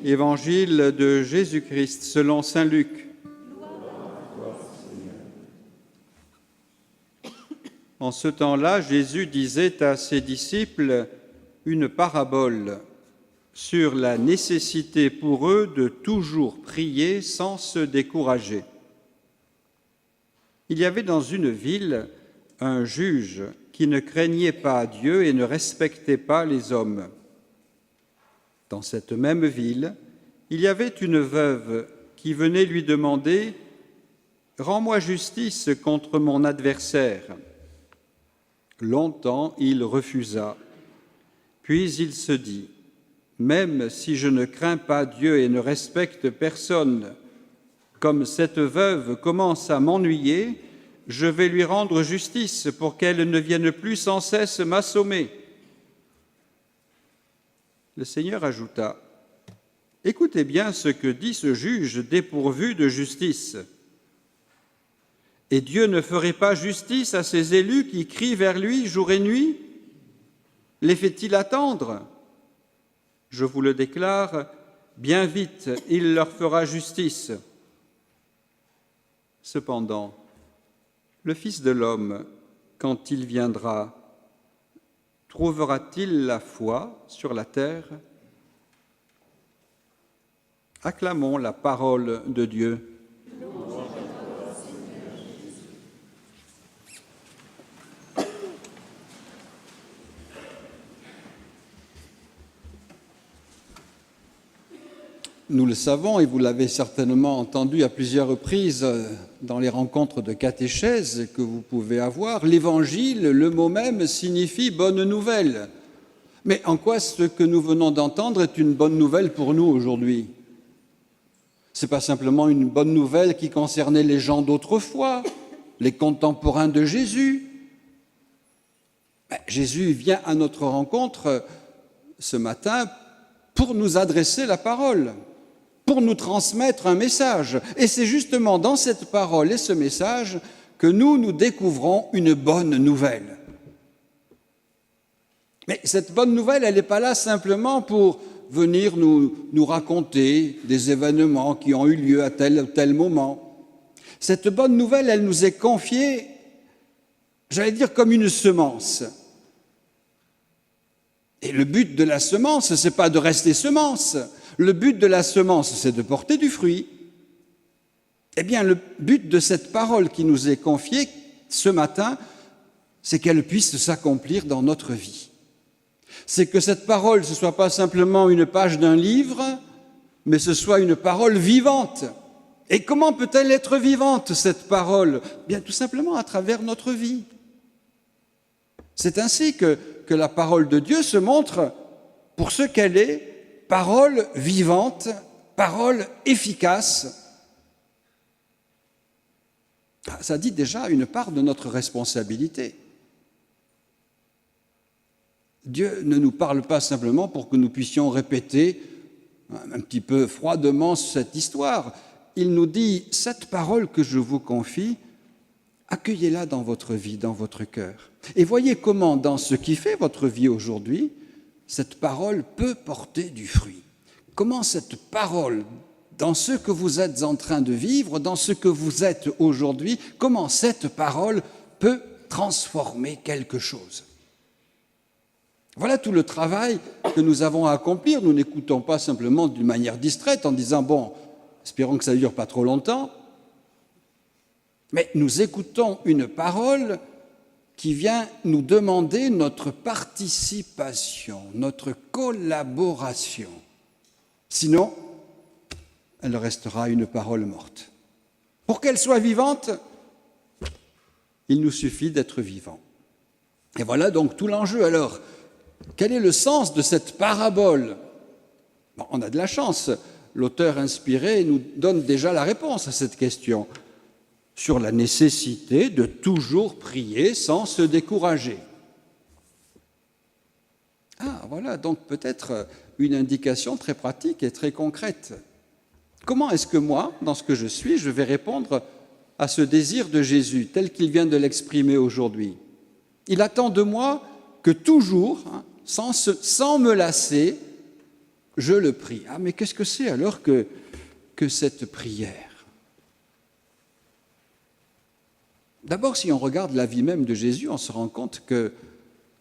Évangile de Jésus-Christ selon saint Luc. En ce temps-là, Jésus disait à ses disciples une parabole sur la nécessité pour eux de toujours prier sans se décourager. Il y avait dans une ville un juge qui ne craignait pas Dieu et ne respectait pas les hommes. Dans cette même ville, il y avait une veuve qui venait lui demander « Rends-moi justice contre mon adversaire ». Longtemps, il refusa. Puis il se dit « Même si je ne crains pas Dieu et ne respecte personne, comme cette veuve commence à m'ennuyer, je vais lui rendre justice pour qu'elle ne vienne plus sans cesse m'assommer. » Le Seigneur ajouta « Écoutez bien ce que dit ce juge dépourvu de justice. Et Dieu ne ferait pas justice à ses élus qui crient vers lui jour et nuit? Les fait-il attendre? Je vous le déclare, bien vite, il leur fera justice. Cependant, le Fils de l'homme, quand il viendra, trouvera-t-il la foi sur la terre? Acclamons la parole de Dieu. Nous le savons, et vous l'avez certainement entendu à plusieurs reprises dans les rencontres de catéchèse que vous pouvez avoir, l'Évangile, le mot même, signifie « bonne nouvelle ». Mais en quoi ce que nous venons d'entendre est une bonne nouvelle pour nous aujourd'hui? Ce n'est pas simplement une bonne nouvelle qui concernait les gens d'autrefois, les contemporains de Jésus. Jésus vient à notre rencontre ce matin pour nous adresser la parole, pour nous transmettre un message. Et c'est justement dans cette parole et ce message que nous découvrons une bonne nouvelle. Mais cette bonne nouvelle, elle n'est pas là simplement pour venir nous raconter des événements qui ont eu lieu à tel ou tel moment. Cette bonne nouvelle, elle nous est confiée, j'allais dire, comme une semence. Et le but de la semence, ce n'est pas de rester semence. Le but de la semence, c'est de porter du fruit. Eh bien, le but de cette parole qui nous est confiée ce matin, c'est qu'elle puisse s'accomplir dans notre vie. C'est que cette parole, ce ne soit pas simplement une page d'un livre, mais ce soit une parole vivante. Et comment peut-elle être vivante, cette parole? Bien, tout simplement à travers notre vie. C'est ainsi que la parole de Dieu se montre pour ce qu'elle est, parole vivante, parole efficace. Ça dit déjà une part de notre responsabilité. Dieu ne nous parle pas simplement pour que nous puissions répéter un petit peu froidement cette histoire. Il nous dit, cette parole que je vous confie, accueillez-la dans votre vie, dans votre cœur. Et voyez comment, dans ce qui fait votre vie aujourd'hui, cette parole peut porter du fruit. Comment cette parole, dans ce que vous êtes en train de vivre, dans ce que vous êtes aujourd'hui, comment cette parole peut transformer quelque chose. Voilà tout le travail que nous avons à accomplir. Nous n'écoutons pas simplement d'une manière distraite en disant « bon, espérons que ça ne dure pas trop longtemps ». Mais nous écoutons une parole qui vient nous demander notre participation, notre collaboration. Sinon, elle restera une parole morte. Pour qu'elle soit vivante, il nous suffit d'être vivant. Et voilà donc tout l'enjeu. Alors, quel est le sens de cette parabole? Bon, on a de la chance. L'auteur inspiré nous donne déjà la réponse à cette question, sur la nécessité de toujours prier sans se décourager. Voilà donc peut-être une indication très pratique et très concrète. Comment est-ce que moi, dans ce que je suis, je vais répondre à ce désir de Jésus tel qu'il vient de l'exprimer aujourd'hui? Il attend de moi que toujours, sans me lasser, je le prie. Ah, mais qu'est-ce que c'est alors que cette prière? D'abord, si on regarde la vie même de Jésus, on se rend compte que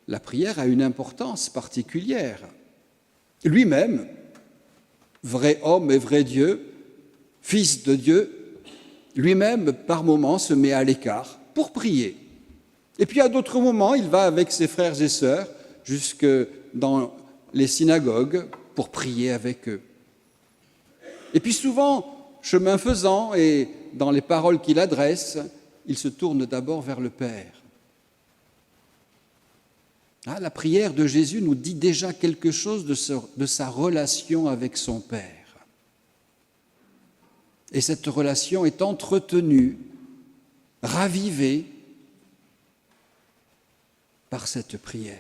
la prière a une importance particulière. Lui-même, vrai homme et vrai Dieu, fils de Dieu, lui-même, par moments, se met à l'écart pour prier. Et puis, à d'autres moments, il va avec ses frères et sœurs jusque dans les synagogues pour prier avec eux. Et puis souvent, chemin faisant, et dans les paroles qu'il adresse, il se tourne d'abord vers le Père. Ah, la prière de Jésus nous dit déjà quelque chose de sa relation avec son Père. Et cette relation est entretenue, ravivée par cette prière.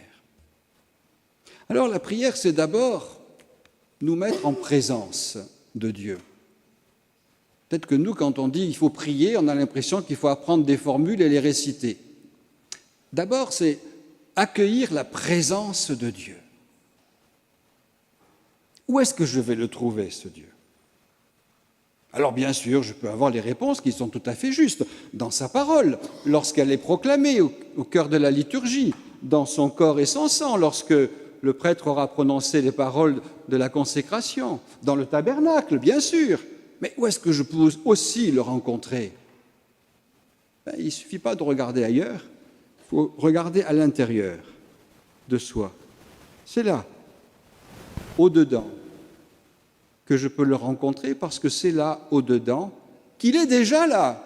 Alors la prière, c'est d'abord nous mettre en présence de Dieu. Peut-être que nous, quand on dit il faut prier, on a l'impression qu'il faut apprendre des formules et les réciter. D'abord, c'est accueillir la présence de Dieu. Où est-ce que je vais le trouver, ce Dieu? Alors bien sûr, je peux avoir les réponses qui sont tout à fait justes dans sa parole, lorsqu'elle est proclamée au cœur de la liturgie, dans son corps et son sang, lorsque le prêtre aura prononcé les paroles de la consécration, dans le tabernacle, bien sûr. Mais où est-ce que je peux aussi le rencontrer? Il ne suffit pas de regarder ailleurs, il faut regarder à l'intérieur de soi. C'est là, au-dedans, que je peux le rencontrer, parce que c'est là, au-dedans, qu'il est déjà là.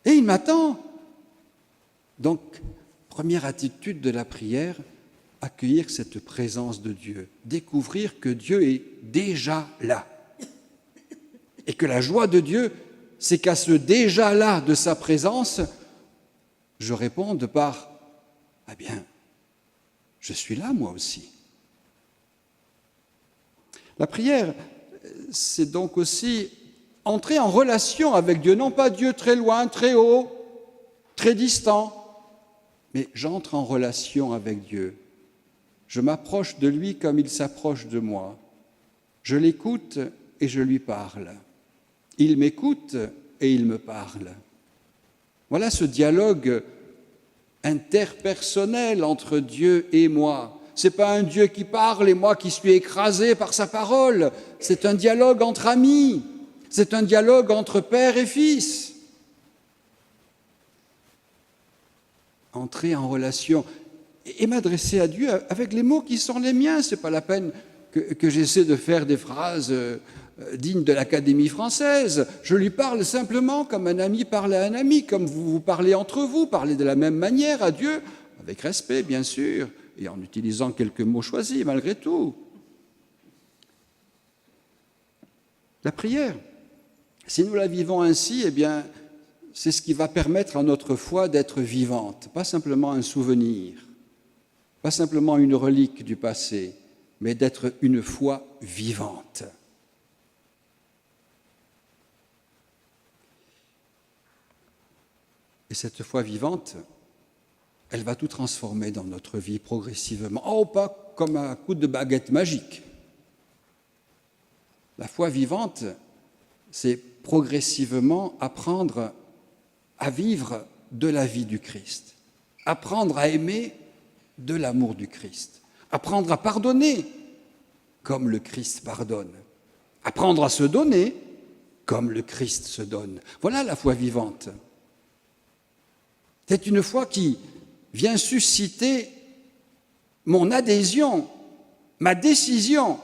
Et il m'attend. Donc, première attitude de la prière, accueillir cette présence de Dieu, découvrir que Dieu est déjà là. Et que la joie de Dieu, c'est qu'à ce déjà là de sa présence, je réponde par « Ah bien, je suis là moi aussi ». La prière, c'est donc aussi entrer en relation avec Dieu, non pas Dieu très loin, très haut, très distant, mais j'entre en relation avec Dieu. Je m'approche de lui comme il s'approche de moi. Je l'écoute et je lui parle. Il m'écoute et il me parle. Voilà ce dialogue interpersonnel entre Dieu et moi. Ce n'est pas un Dieu qui parle et moi qui suis écrasé par sa parole. C'est un dialogue entre amis. C'est un dialogue entre père et fils. Entrer en relation et m'adresser à Dieu avec les mots qui sont les miens. Ce n'est pas la peine que j'essaie de faire des phrases dignes de l'Académie française. Je lui parle simplement comme un ami parle à un ami, comme vous vous parlez entre vous, parlez de la même manière à Dieu, avec respect bien sûr, et en utilisant quelques mots choisis malgré tout. La prière, si nous la vivons ainsi, eh bien, c'est ce qui va permettre à notre foi d'être vivante, pas simplement un souvenir, pas simplement une relique du passé, mais d'être une foi vivante. Et cette foi vivante, elle va tout transformer dans notre vie progressivement. Oh, pas comme un coup de baguette magique. La foi vivante, c'est progressivement apprendre à vivre de la vie du Christ, apprendre à aimer de l'amour du Christ, apprendre à pardonner comme le Christ pardonne, apprendre à se donner comme le Christ se donne. Voilà la foi vivante. C'est une foi qui vient susciter mon adhésion, ma décision.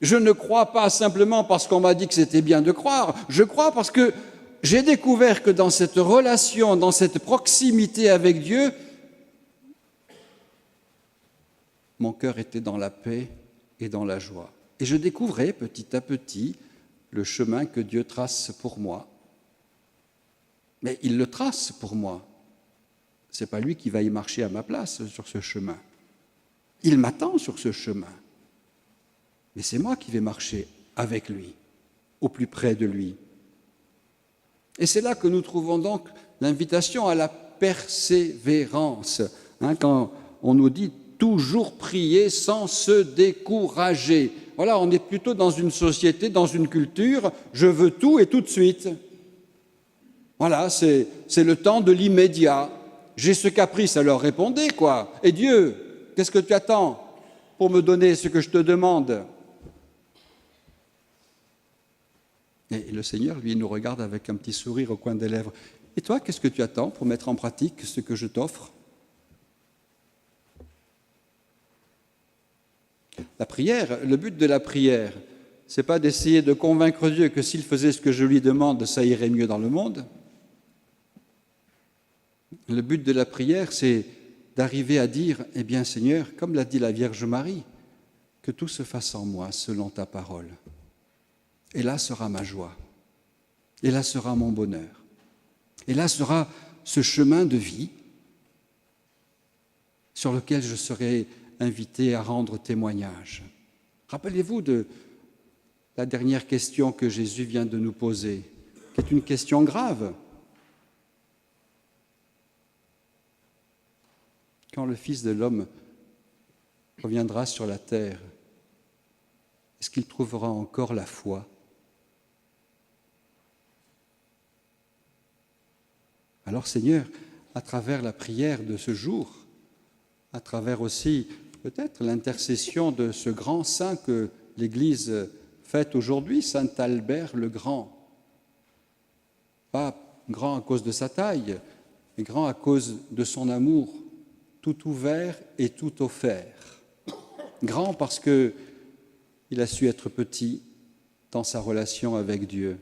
Je ne crois pas simplement parce qu'on m'a dit que c'était bien de croire, je crois parce que j'ai découvert que dans cette relation, dans cette proximité avec Dieu, mon cœur était dans la paix et dans la joie. Et je découvrais petit à petit le chemin que Dieu trace pour moi. Mais il le trace pour moi. Ce n'est pas lui qui va y marcher à ma place sur ce chemin. Il m'attend sur ce chemin. Mais c'est moi qui vais marcher avec lui, au plus près de lui. Et c'est là que nous trouvons donc l'invitation à la persévérance, Quand on nous dit toujours prier sans se décourager. Voilà, on est plutôt dans une société, dans une culture, je veux tout et tout de suite. Voilà, c'est le temps de l'immédiat. J'ai ce caprice, alors répondez, quoi. Et Dieu, qu'est-ce que tu attends pour me donner ce que je te demande? Et le Seigneur, lui, nous regarde avec un petit sourire au coin des lèvres. Et toi, qu'est-ce que tu attends pour mettre en pratique ce que je t'offre? La prière, le but de la prière, ce n'est pas d'essayer de convaincre Dieu que s'il faisait ce que je lui demande, ça irait mieux dans le monde. Le but de la prière, c'est d'arriver à dire, eh bien Seigneur, comme l'a dit la Vierge Marie, que tout se fasse en moi selon ta parole. Et là sera ma joie, et là sera mon bonheur, et là sera ce chemin de vie sur lequel je serai invité à rendre témoignage. Rappelez-vous de la dernière question que Jésus vient de nous poser, qui est une question grave. Quand le Fils de l'homme reviendra sur la terre, est-ce qu'il trouvera encore la foi? Alors Seigneur, à travers la prière de ce jour, à travers aussi peut-être l'intercession de ce grand saint que l'Église fête aujourd'hui, Saint Albert le Grand, pas grand à cause de sa taille, mais grand à cause de son amour, tout ouvert et tout offert. Grand parce qu'il a su être petit dans sa relation avec Dieu.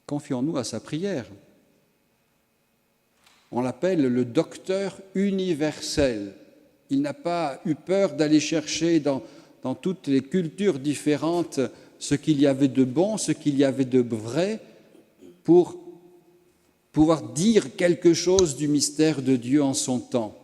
Confions-nous à sa prière. On l'appelle le docteur universel. Il n'a pas eu peur d'aller chercher dans toutes les cultures différentes ce qu'il y avait de bon, ce qu'il y avait de vrai, pour pouvoir dire quelque chose du mystère de Dieu en son temps.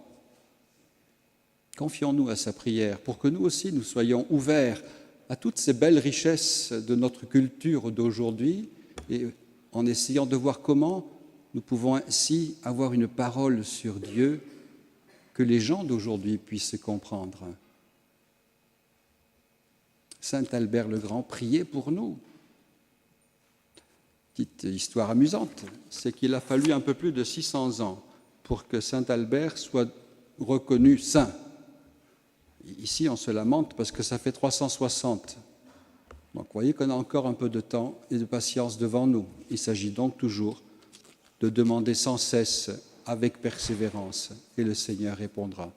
Confions-nous à sa prière pour que nous aussi nous soyons ouverts à toutes ces belles richesses de notre culture d'aujourd'hui et en essayant de voir comment nous pouvons ainsi avoir une parole sur Dieu que les gens d'aujourd'hui puissent comprendre. Saint Albert le Grand priait pour nous. Petite histoire amusante, c'est qu'il a fallu un peu plus de 600 ans pour que Saint Albert soit reconnu saint. Ici, on se lamente parce que ça fait 360. Donc, vous voyez qu'on a encore un peu de temps et de patience devant nous. Il s'agit donc toujours de demander sans cesse, avec persévérance, et le Seigneur répondra.